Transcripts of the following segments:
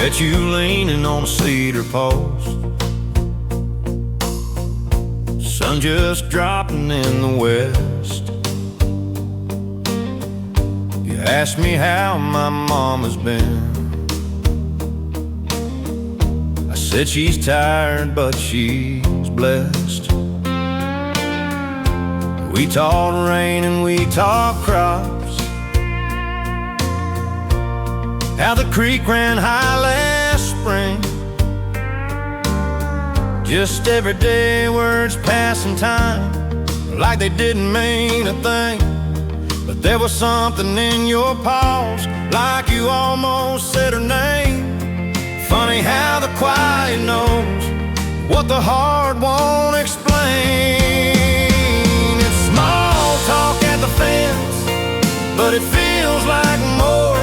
met you leaning on a cedar post, sun just dropping in the west. You asked me how my mama's been. I said she's tired but she's blessed. We talked rain and we talked crops, how the creek ran high last spring. Just everyday words passing time, like they didn't mean a thing. But there was something in your pause, like you almost said her name. Funny how the quiet knows what the heart won't explain. It's small talk at the fence, but it feels like more.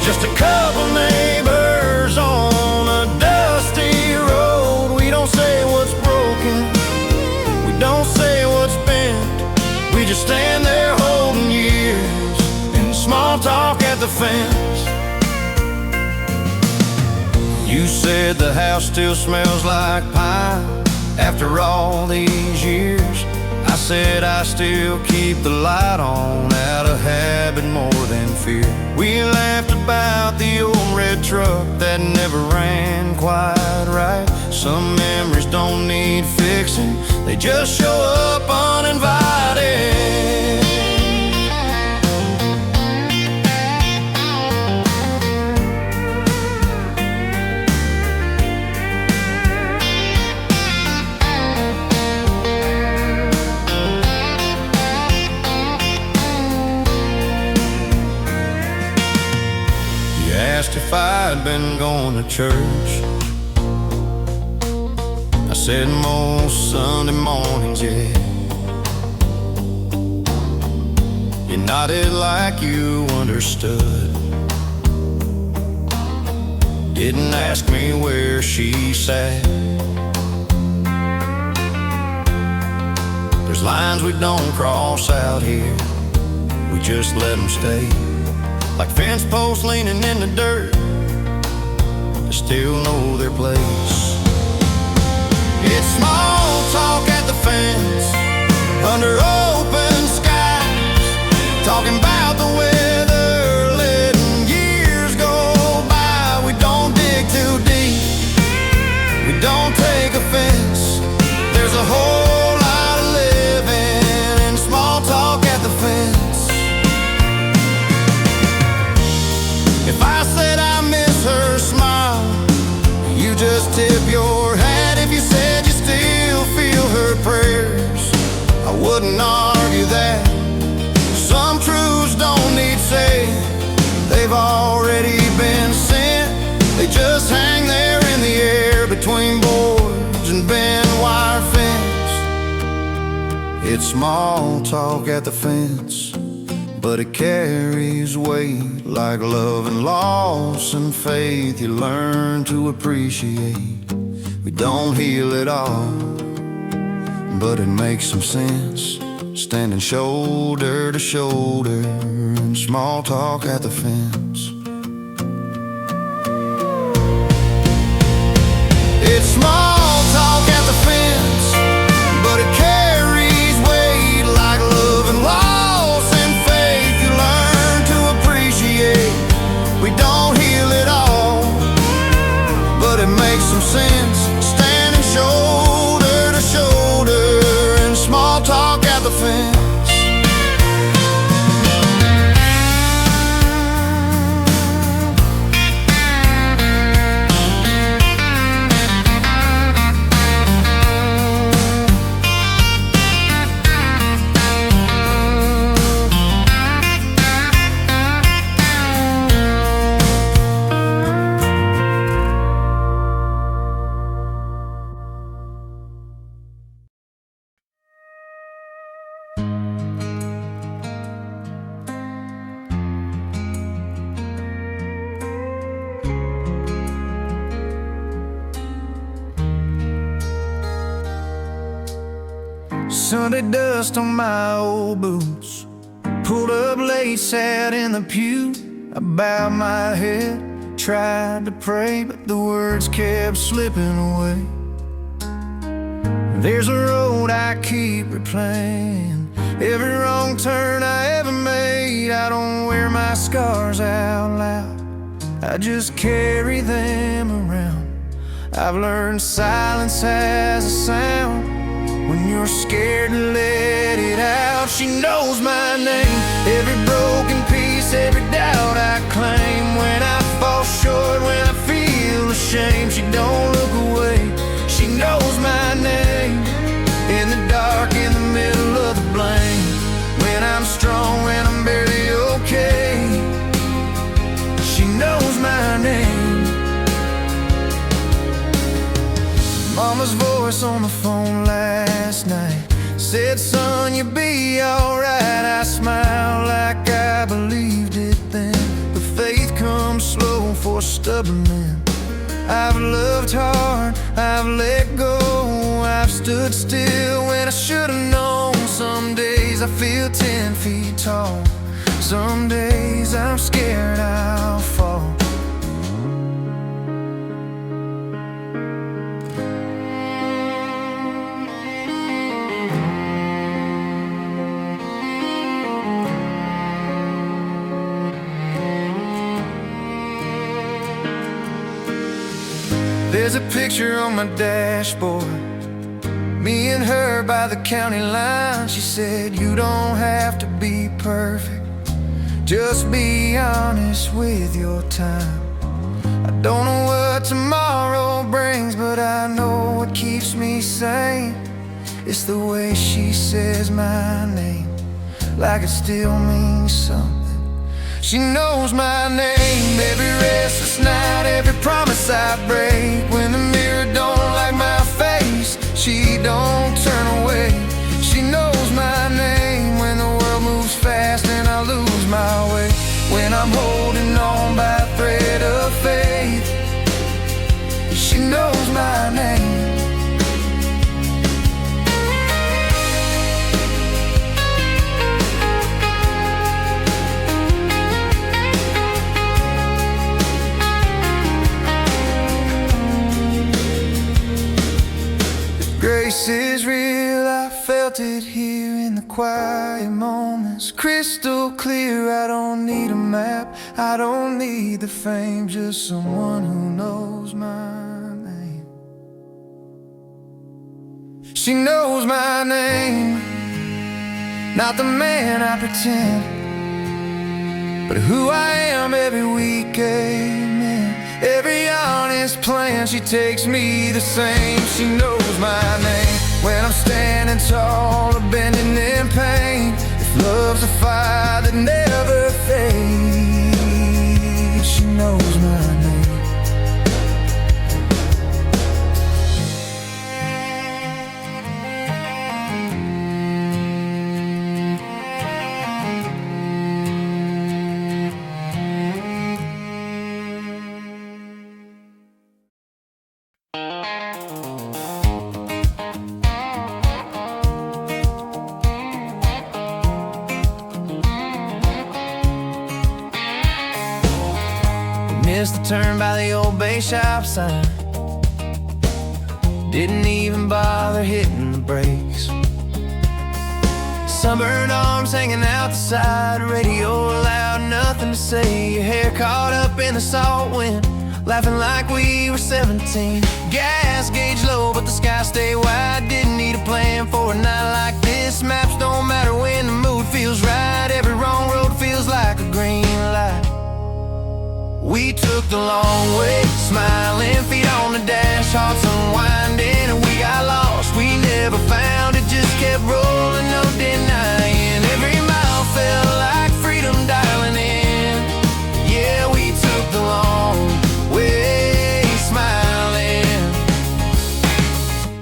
Just a couple neighbors on a dusty road. We don't say what's broken, we don't say what's bent. We just stand there holding years in small talk at the fence. You said the house still smells like pine after all these years. I said I still keep the light on out of habit more than fear. We laughed about the old red truck that never ran quite right. Some memories don't need fixing, they just show up uninvited. Asked if I'd been going to church. I said most Sunday mornings, yeah. You nodded like you understood. Didn't ask me where she sat. There's lines we don't cross out here, we just let them stay. Like fence posts leaning in the dirt, they still know their place. It's small talk at the fence, under open skies, talking about the weather, letting years go by. We don't dig too deep, we don't take offense. There's a whole lot of living in small talk at the fence. If I said I miss her smile, you just tip your hat. If you said you still feel her prayers, I wouldn't argue that. Some truths don't need saying, they've already been sent. They just hang there in the air between boards and bent wire fence. It's small talk at the fence, but it carries weight like love and loss and faith you learn to appreciate. We don't heal it all, but it makes some sense, standing shoulder to shoulder in small talk at the fence. It's small talk at the fence, but it carries weight like love and loss. We don't heal it all, but it makes some sense, standing shoulder to shoulder in small talk at the fence. Sunday dust on my old boots, pulled up late, sat in the pew. I bowed my head, tried to pray, but the words kept slipping away. There's a road I keep replaying, every wrong turn I ever made. I don't wear my scars out loud, I just carry them around. I've learned silence has a sound when you're scared to let it out. She knows my name, every broken piece, every doubt I claim. When I fall short, when I feel ashamed, she don't look away. She knows my name, in the dark, in the middle of the blame. When I'm strong, when I'm barely okay, she knows my name. Mama's voice on the phone last night said, son, you'll be alright. I smiled like I believed it then, but faith comes slow for stubborn men. I've loved hard, I've let go, I've stood still when I should've known. Some days I feel 10 feet tall, some days I'm scared I'll fall. There's a picture on my dashboard, me and her by the county line. She said, you don't have to be perfect, just be honest with your time. I don't know what tomorrow brings, but I know what keeps me sane. It's the way she says my name, like it still means something. She knows my name, every restless night, every promise I break. When the mirror don't like my face, she don't turn away. She knows my name, when the world moves fast and I lose my way. When I'm holding on by a thread of faith, she knows my name. Grace is real, I felt it here in the quiet moments. Crystal clear, I don't need a map, I don't need the fame, just someone who knows my name. She knows my name, not the man I pretend, but who I am every week, amen. Every honest plan, she takes me the same. She knows my name, when I'm standing tall or bending in pain. If love's a fire that never fades, she knows my name. Missed the turn by the old bay shop sign, didn't even bother hitting the brakes. Sunburned arms hanging out the side, radio loud, nothing to say. Your hair caught up in the salt wind, laughing like we were 17. Gas gauge low, but the sky stay wide. Didn't need a plan for a night like this. Maps don't matter when the mood feels right. Every wrong road feels like a green light. We took the long way, smiling, feet on the dash, hearts unwinding, and we got lost. We never found it, just kept rolling, no denying. Every mile felt like freedom dialing in. Yeah, we took the long way, smiling.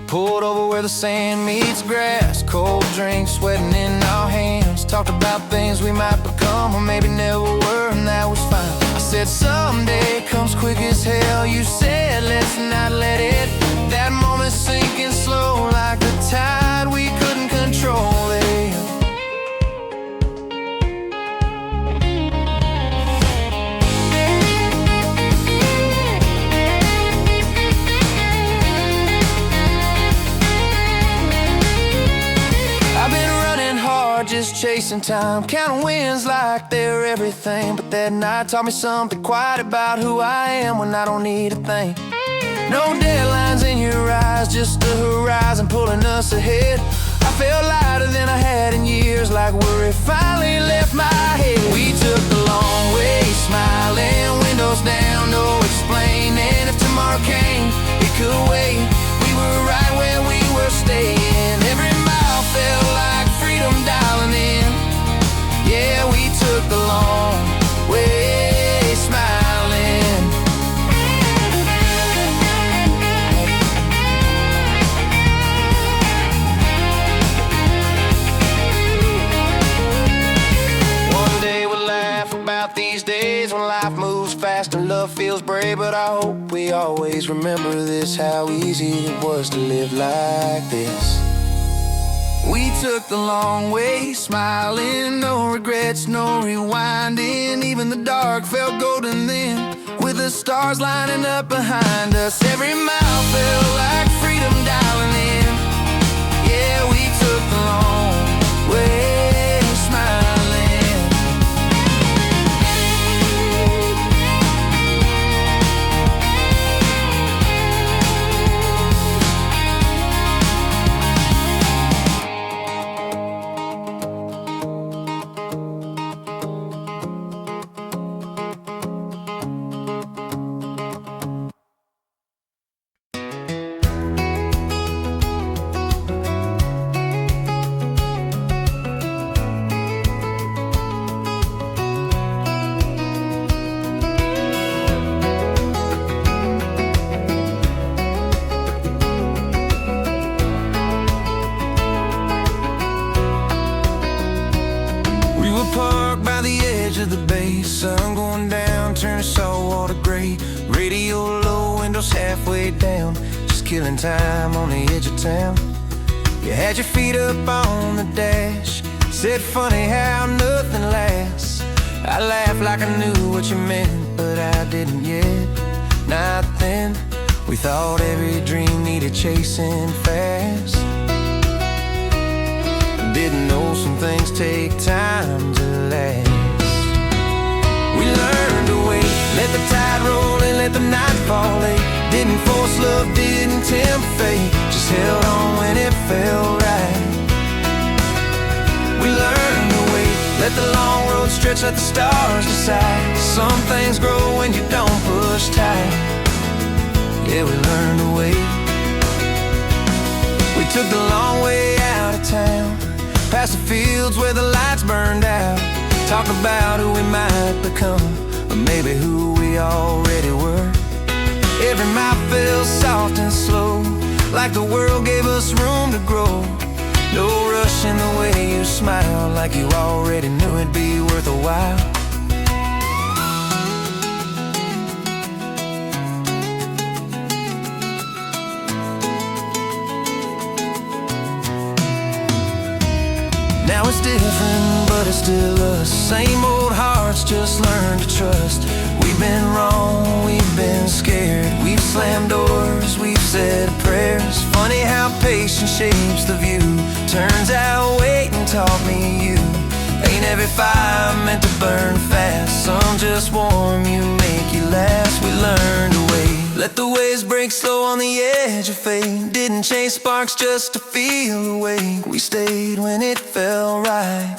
Pulled over where the sand meets grass, cold drinks sweating in our hands. Talked about things we might become or maybe never were, and that was fine. I said someday comes quick as hell. You said let's not let it. That moment sinking slow like the tide we couldn't control it. chasing time, counting wins like they're everything. But that night taught me something quiet about who I am when I don't need a thing. No deadlines in your eyes, just the horizon pulling us ahead. I felt lighter than I had in years, like worry finally left my head. We took the long way, smiling, windows down, no explaining. If tomorrow came, it could wait. We were right where we were staying. Every mile felt like freedom dialing in. Yeah, we took the long way, smiling. One day we'll laugh about these days when life moves fast and love feels brave. But I hope we always remember this, how easy it was to live like this. We took the long way, smiling, no regrets, no rewinding. Even the dark felt golden then, with the stars lining up behind us. Every mile felt like freedom dialing in. Yeah, we took the long way, smiling. Parked by the edge of the bay, sun going down, turning saltwater gray. Radio low, windows halfway down, just killing time on the edge of town. You had your feet up on the dash, said funny how nothing lasts. I laughed like I knew what you meant, but I didn't yet. Not then. We thought every dream needed chasing fast. Didn't know some things take time to last. We learned to wait, let the tide roll and let the night fall late. Didn't force love, didn't tempt fate, just held on when it felt right. We learned to wait, let the long road stretch, let the stars decide. Some things grow when you don't push tight. Yeah, we learned to wait. We took the long way out of town, past the fields where the lights burned out. Talk about who we might become, or maybe who we already were. Every mile felt soft and slow, like the world gave us room to grow. No rush in the way you smile, like you already knew it'd be worth a while. Now it's different, but it's still us. Same old hearts, just learn to trust. We've been wrong, we've been scared. We've slammed doors, we've said prayers. Funny how patience shapes the view. Turns out waiting taught me you. Ain't every fire meant to burn fast. Some just warm you, make you last. We learned to wait, let the waves break slow on the edge of fate. Didn't chase sparks just to feel awake. We stayed when it felt right.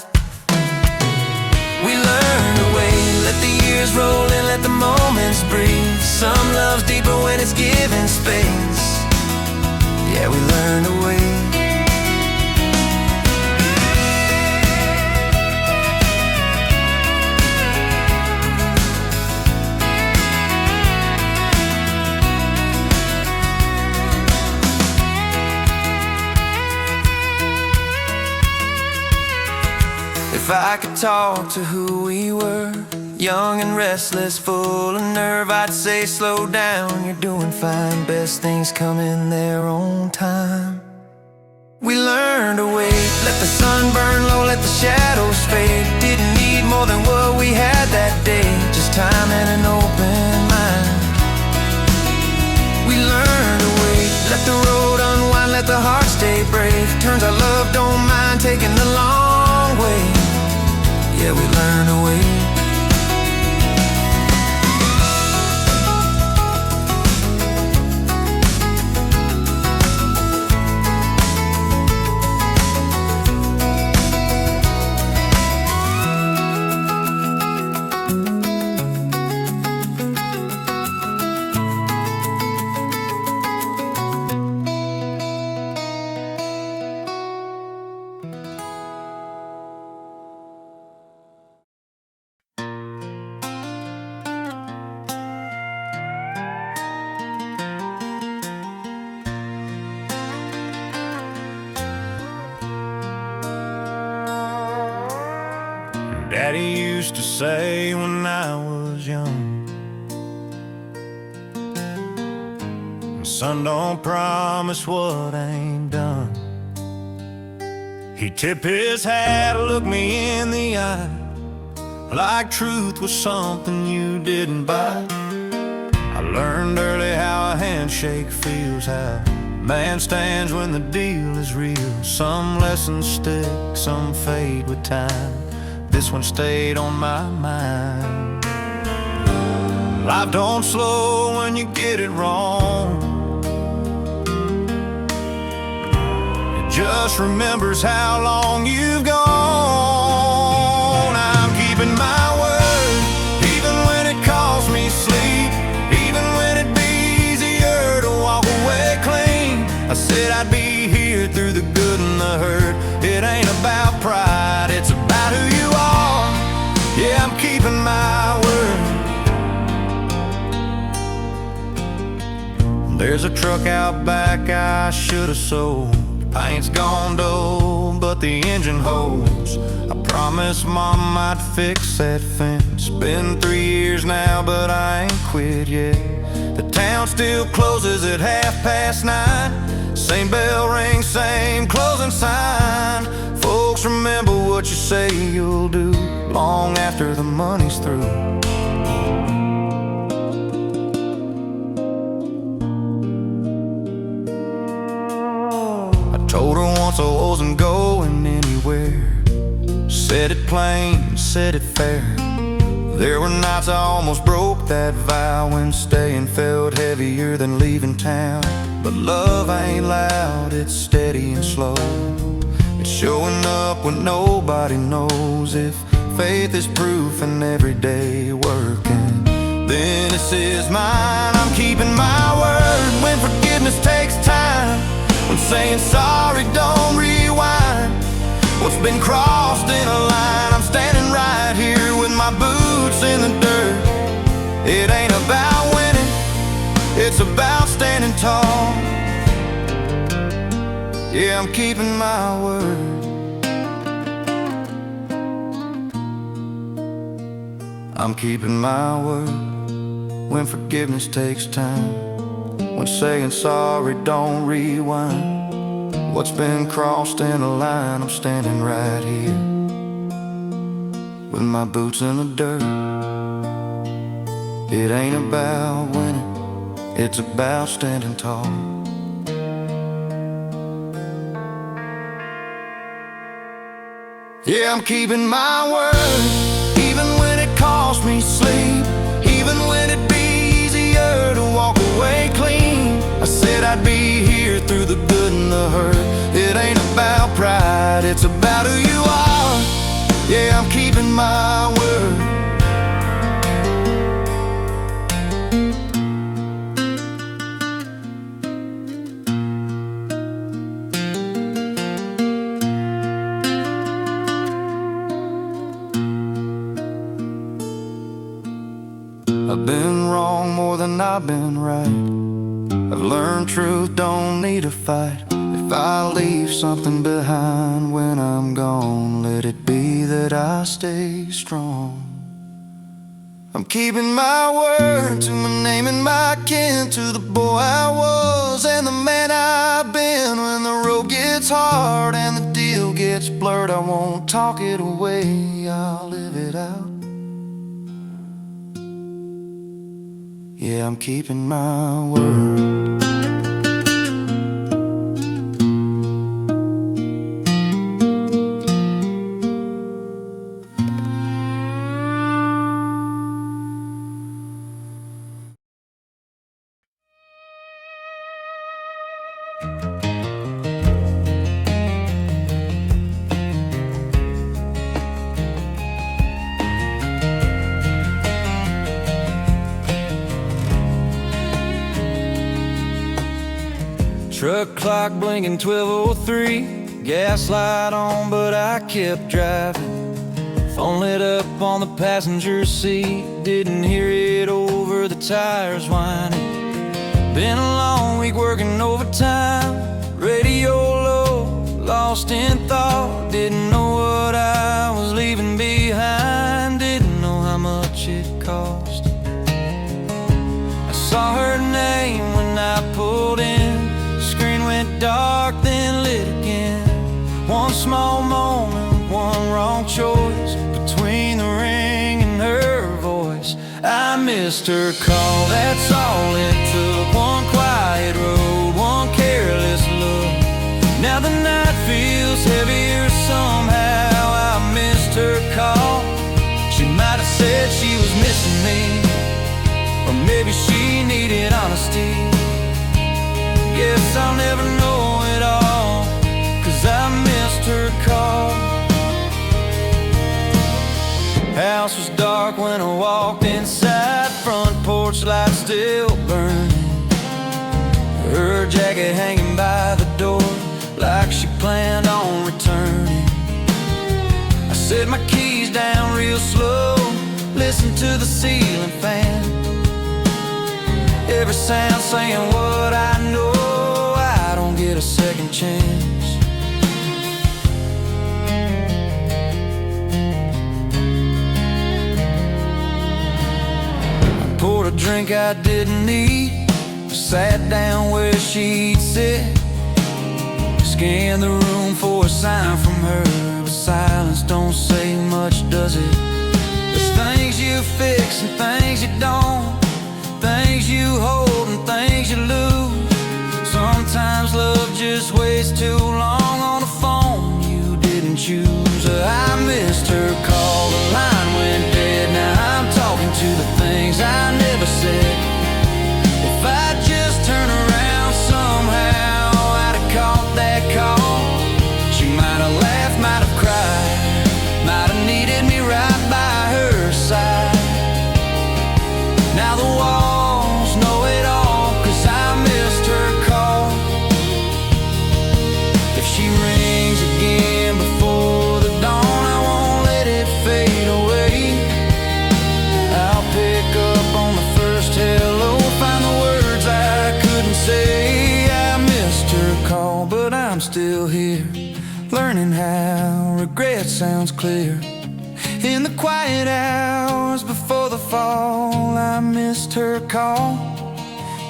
We learned to wait, let the years roll and let the moments breathe. Some love's deeper when it's given space. Yeah, we learned to wait. If I could talk to who we were, young and restless, full of nerve, I'd say slow down, you're doing fine. Best things come in their own time. We learned to wait, let the sun burn low, let the shadows fade. Didn't need more than what we had that day, just time and an open mind. We learned to wait, let the road unwind, let the heart stay brave. Turns out love don't mind taking the long way. Daddy used to say when I was young, son, don't promise what ain't done. He'd tip his hat, look me in the eye, like truth was something you didn't buy. I learned early how a handshake feels, how a man stands when the deal is real. Some lessons stick, some fade with time. This one stayed on my mind. Life don't slow when you get it wrong. It just remembers how long you've gone. I'm keeping my word, even when it costs me sleep, even when it'd be easier to walk away clean. I said I'd be here through the good and the hurt. It ain't about pride, it's about who you are. Yeah, I'm keeping my word. There's a truck out back I should've sold. Paint's gone dull, but the engine holds. I promised Mom I'd fix that fence. Been 3 years now, but I ain't quit yet. The town still closes at 9:30. Same bell ring, same closing sign. Folks, remember what you say you'll do long after the money's through. I told her once I wasn't going anywhere. Said it plain, said it fair. There were nights I almost broke that vow, when staying felt heavier than leaving town. But love ain't loud, it's steady and slow. It's showing up when nobody knows. If faith is proof and every day working, then this is mine. I'm keeping my word when forgiveness takes time, when saying sorry don't rewind. What's been crossed in a line, I'm standing right here with my boots in the dirt. It ain't about winning, it's about standing tall. Yeah, I'm keeping my word. I'm keeping my word when forgiveness takes time, when saying sorry don't rewind. What's been crossed in a line, I'm standing right here with my boots in the dirt. It ain't about winning, it's about standing tall. Yeah, I'm keeping my word, even when it costs me sleep, even when it'd be easier to walk away clean. I said I'd be here through the good and the hurt. It ain't about pride, it's about who you are. Yeah, I'm keeping my word. I've been wrong more than I've been right. I've learned truth don't need a fight. If I leave something behind when I'm gone, let it be that I stay strong. I'm keeping my word to my name and my kin, to the boy I was and the man I've been. When the road gets hard and the deal gets blurred, I won't talk it away, I'll live it out. Yeah, I'm keeping my word. Truck clock blinking 12:03. Gas light on, but I kept driving. Phone lit up on the passenger seat. Didn't hear it over the tires whining. Been a long week working overtime. Radio low, lost in thought. Didn't know what I was leaving behind. one small moment, one wrong choice, between the ring and her voice. I missed her call, that's all it took. One quiet road, one careless look. Now the night feels heavier somehow. I missed her call. She might have said she was missing me, or maybe she needed honesty. Guess I'll never know it all, 'cause I missed her call. House was dark when I walked inside, front porch light still burning, her jacket hanging by the door like she planned on returning. I set my keys down real slow, listened to the ceiling fan, every sound saying what I know. I don't get a second chance. I poured a drink I didn't need, sat down where she'd sit, scanned the room for a sign from her, but silence don't say much, does it? There's things you fix and things you don't, things you hold and things you lose. Sometimes love just waits too long on a phone you didn't choose. I missed her call, the line went dead. Now I'm talking to the things I never said. If I just turn around somehow, I'd have caught that call. She might have laughed, might have cried, might have needed me right by her side. Now the walls know it all, 'cause I missed her call. If she rings again before the dawn, I won't let it fade away. I'll pick up on the first hello, find the words I couldn't say. I missed her call, but I'm still here, learning how regret sounds clear. In the quiet hours before the fall, I missed her call.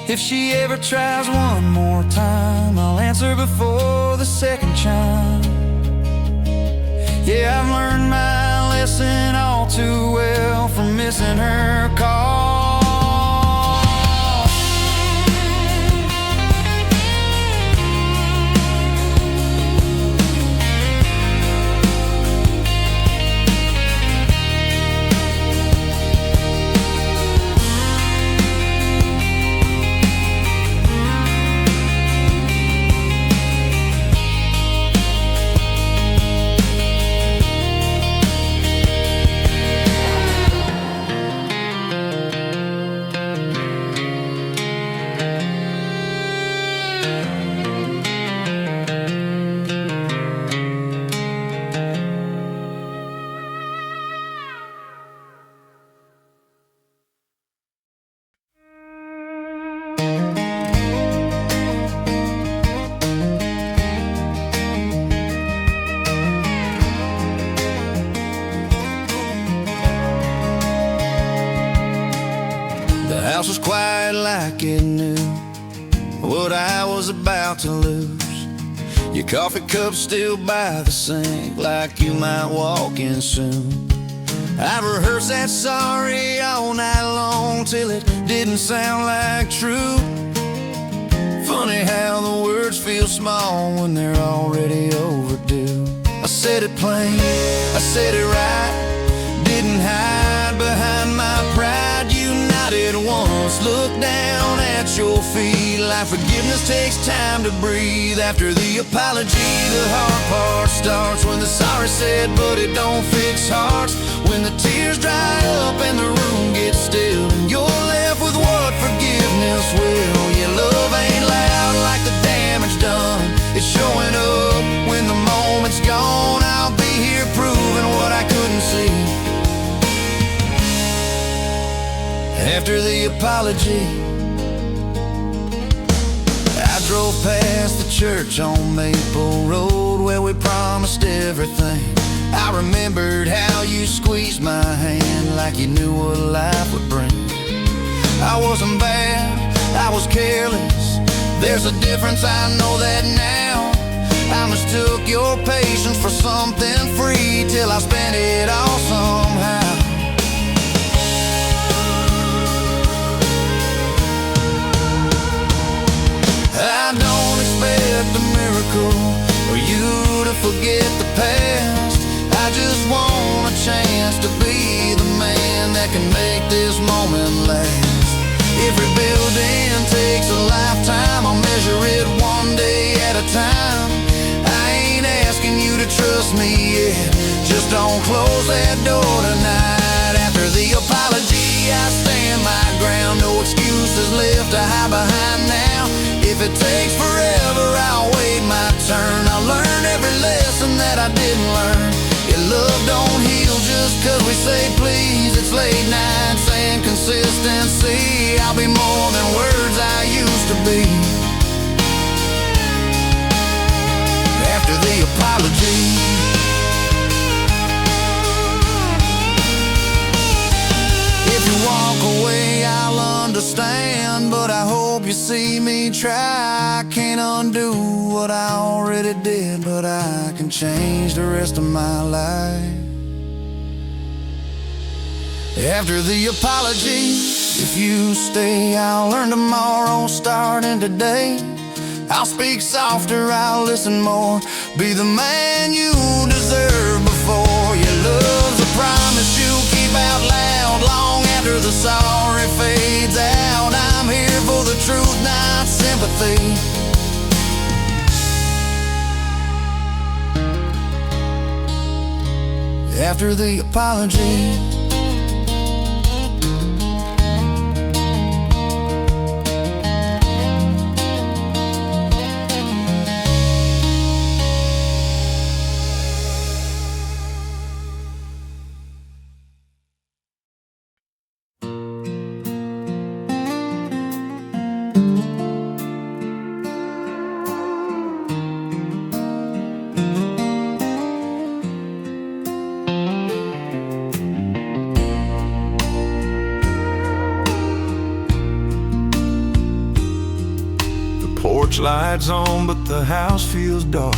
If she ever tries one more time, I'll answer before the second chime. Yeah, I've learned my lesson all too well from missing her call. The house was quiet like it knew what I was about to lose. Your coffee cup still by the sink, like you might walk in soon. I've rehearsed that sorry all night long till it didn't sound like true. Funny how the words feel small when they're already overdue. I said it plain, I said it right, didn't hide behind my pride. United once, look down at your feet, like forgiveness takes time to breathe. After the apology, the hard part starts, when the sorry said but it don't fix hearts. When the tears dry up and the room gets still, and you're left with what forgiveness will. Yeah, love ain't loud like the damage done, it's showing up when the moment's gone. I'll be here proving what I couldn't see. After the apology, I drove past the church on Maple Road where we promised everything. I remembered how you squeezed my hand like you knew what life would bring. I wasn't bad, I was careless, there's a difference, I know that now. I mistook your patience for something free till I spent it all somehow. I don't expect a miracle or you to forget the past. I just want a chance to be the man that can make this moment last. Every building takes a lifetime, I'll measure it one day at a time. I ain't asking you to trust me yet, just don't close that door tonight. After the apology, I stand my ground, no excuses left to hide behind now. If it takes forever, I'll wait my turn. I'll learn every lesson that I didn't learn. Your love don't heal just cause we say please. It's late nights and consistency. I'll be more than words I used to be. After the apology, if you walk away, I'll understand, but I hope you see me try. I can't undo what I already did, but I can change the rest of my life. After the apology, if you stay, I'll learn tomorrow, starting today. I'll speak softer, I'll listen more, be the man you deserve before. Your love's a promise you'll keep out loud, long after the sorry fades out. I'm here for the truth, not sympathy. After the apology, porch lights on, but the house feels dark.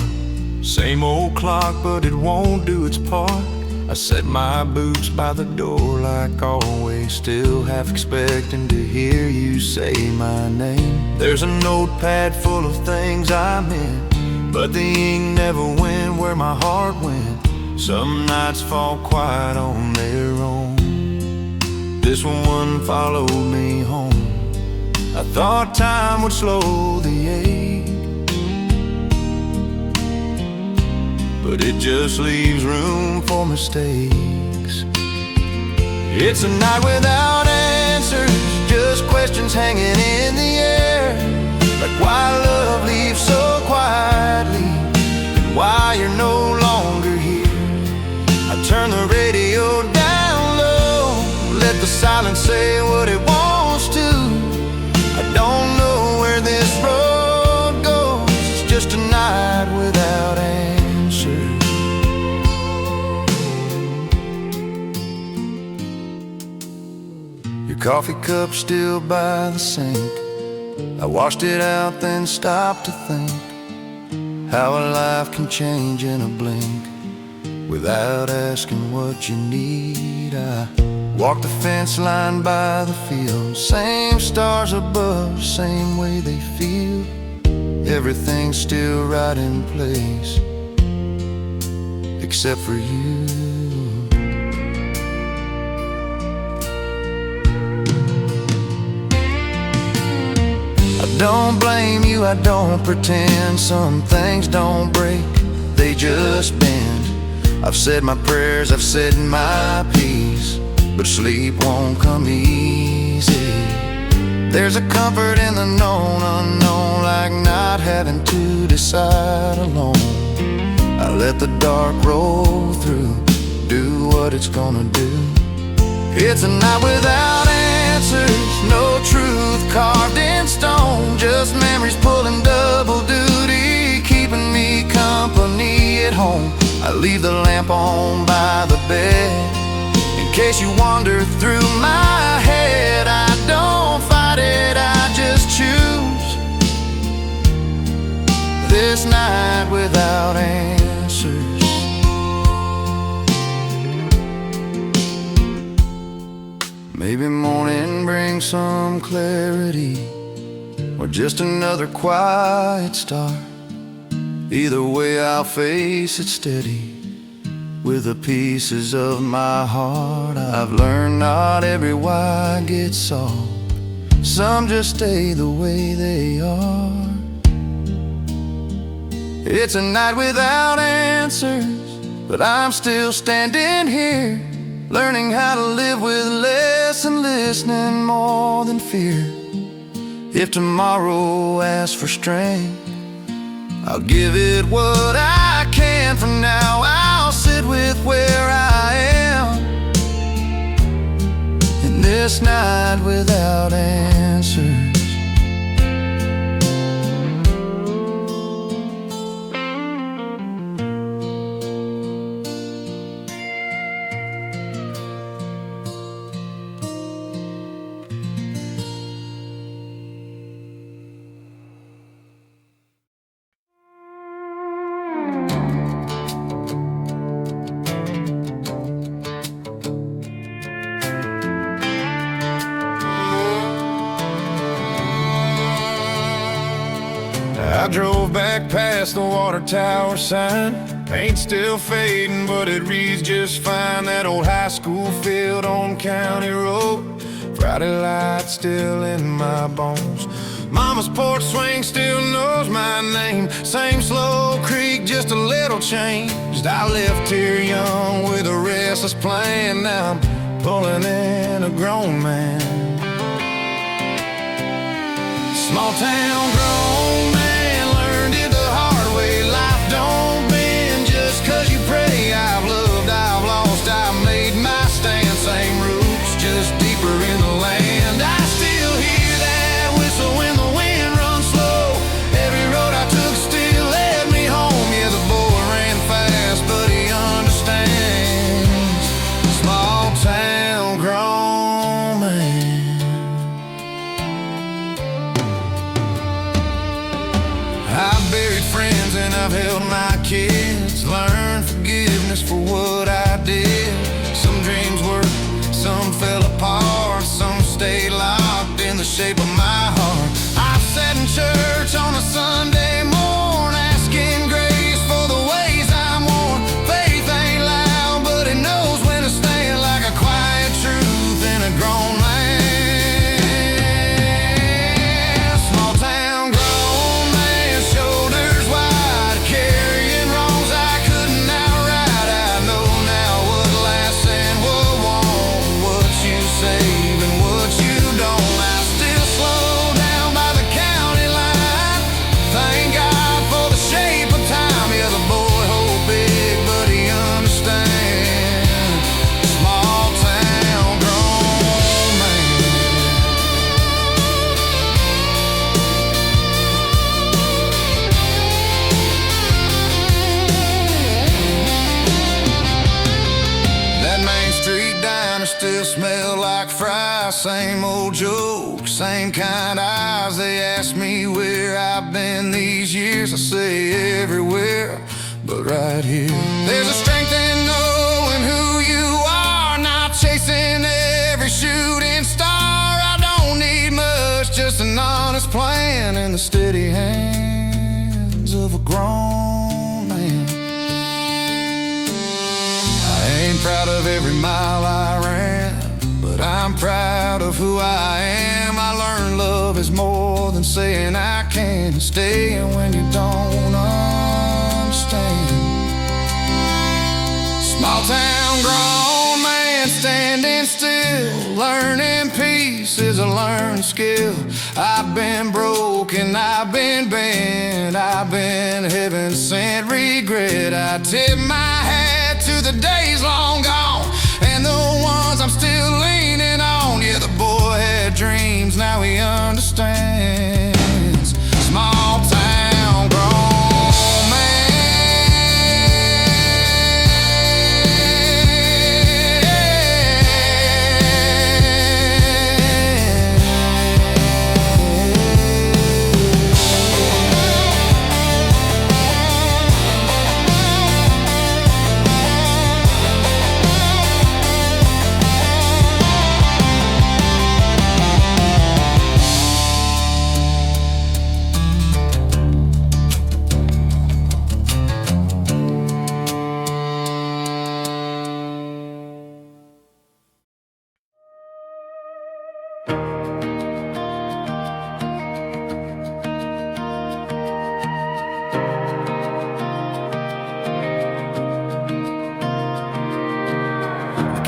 Same old clock, but it won't do its part. I set my boots by the door like always, still half expecting to hear you say my name. There's a notepad full of things I meant, but the ink never went where my heart went. Some nights fall quiet on their own. This one followed me home. I thought time would slow the ache, but it just leaves room for mistakes. It's a night without answers, just questions hanging in the air. Like why love leaves so quietly, and why you're no longer here. I turn the radio down low, let the silence say what it wants to. I don't know where this road goes, it's just a night without answers. Your coffee cup still by the sink. I washed it out, then stopped to think how a life can change in a blink without asking what you need. I walk the fence line by the field, same stars above, same way they feel. Everything's still right in place, except for you. I don't blame you, I don't pretend. Some things don't break, they just bend. I've said my prayers, I've said my piece, but sleep won't come easy. There's a comfort in the known unknown, like not having to decide alone. I let the dark roll through, do what it's gonna do. It's a night without answers, no truth carved in stone, just memories pulling double duty, keeping me company at home. I leave the lamp on by the bed, in case you wander through my head. I don't fight it, I just choose this night without answers. Maybe morning brings some clarity, or just another quiet start. Either way I'll face it steady, with the pieces of my heart. I've learned not every why gets solved. Some just stay the way they are. It's a night without answers, but I'm still standing here, learning how to live with less and listening more than fear. If tomorrow asks for strength, I'll give it what I can. For now, I'll sit with where I am in this night without answers. I drove back past the water tower sign. Paint's still fading, but it reads just fine. That old high school field on County Road, Friday light still in my bones. Mama's porch swing still knows my name. Same slow creek, just a little changed. I left here young with a restless plan. Now I'm pulling in a grown man. Small town grown man, learned it the hard way. Life don't bend just 'cause you pray. I've loved, I've lost, I've made my stand. Same roots, just deeper in the land. I still hear that whistle when the wind runs slow. Every road I took still led me home. Yeah, the boy ran fast, but he understands. Small town grown man. I've buried friends and I've held my kids. Learned forgiveness for what I did. Some dreams worked, some fell apart. Some stayed locked in the shape of my heart. I've sat in church on a Sunday morn, asking grace for the ways I'm worn. Faith ain't loud, but it knows when to stand, like a quiet truth in a grown man. Small town grown man, shoulders wide, carrying wrongs I couldn't outright. I know now what lasts and what won't, what you save and what you don't. I still slow down by the county line. Thank God for the shape of time. Yeah, the boy hold big, but he understands. Small town grown man. That Main Street diner still smell like fries. Same old joke, same kind eyes. They ask me where I've been these years. I say everywhere, but right here. There's a strength in knowing who you are, not chasing every shooting star. I don't need much, just an honest plan in the steady hands of a grown man. I ain't proud of every mile I ran, but I'm proud of who I am. I learned love is more than saying I can't stay when you don't understand. Small town grown man, standing still, learning peace is a learned skill. I've been broken, I've been bent, I've been heaven sent regret. I tip my hat to the days long gone and the ones I'm still leaning on. Yeah, the boy had dreams, now he understands. Small town grown man.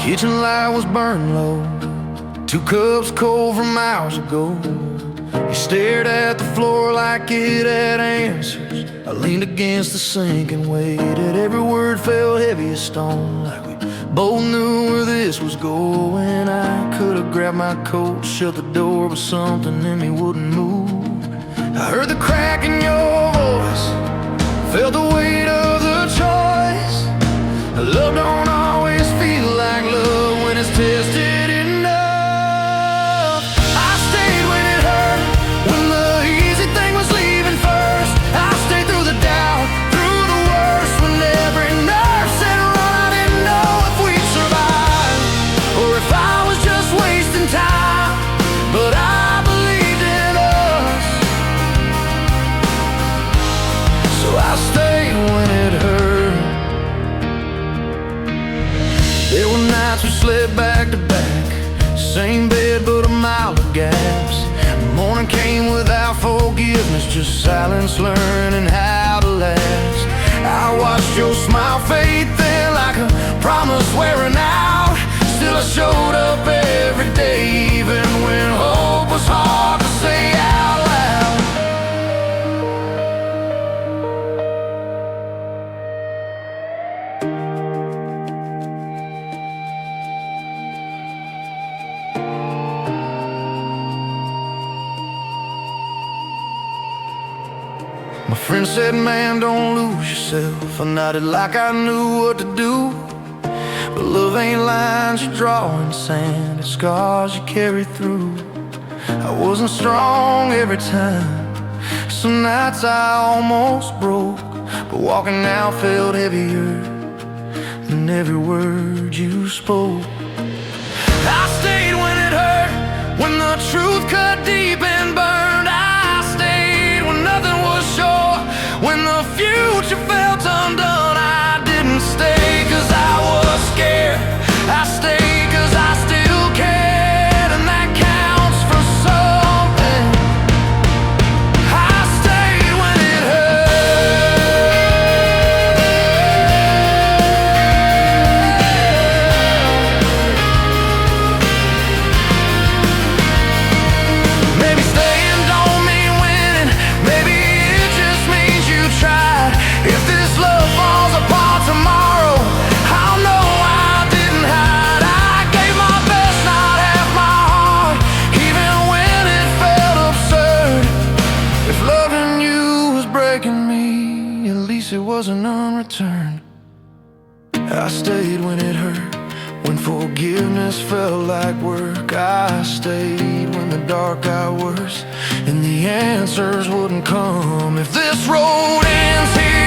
Kitchen light was burned low, 2 cups cold from hours ago. You stared at the floor like it had answers. I leaned against the sink and waited. Every word fell heavy as stone, like we both knew where this was going. I could have grabbed my coat, shut the door, but something in me wouldn't move. I heard the crack in your voice, felt the weight of the choice. Love don't always feel like love when it's tested enough. I stayed when it hurt, when the easy thing was leaving first. I stayed through the doubt, through the worst, when every nerve said run. I didn't know if we'd survive, or if I was just wasting time, but I believed in us, so I stayed when it hurt. There were nights we slept back to back, same bed but a mile of gaps. The morning came without forgiveness, just silence, learning how to last. I watched your smile fade thin like a promise wearing out. Still I showed up every day, even when hope was hard to say out loud. My friend said, man, don't lose yourself. I nodded like I knew what to do. But love ain't lines you draw in sand, it's scars you carry through. I wasn't strong every time, some nights I almost broke, but walking out felt heavier than every word you spoke. I stayed when it hurt, when the truth cut deep and burned. I stayed when nothing was sure, when the future felt undone. I didn't stay 'cause I was scared, I stayed 'cause I still cared, and that counts for something. I stayed when it Maybe staying don't mean winning, maybe it just means you tried. If this love falls apart tomorrow, I'll know I didn't hide. I gave my best, not half my heart, even when it felt absurd. If loving you was breaking me, at least it wasn't unreturned. I stayed when it hurt, when forgiveness felt like work. I stayed when the dark got worse, and the answers wouldn't come. If this road ends here,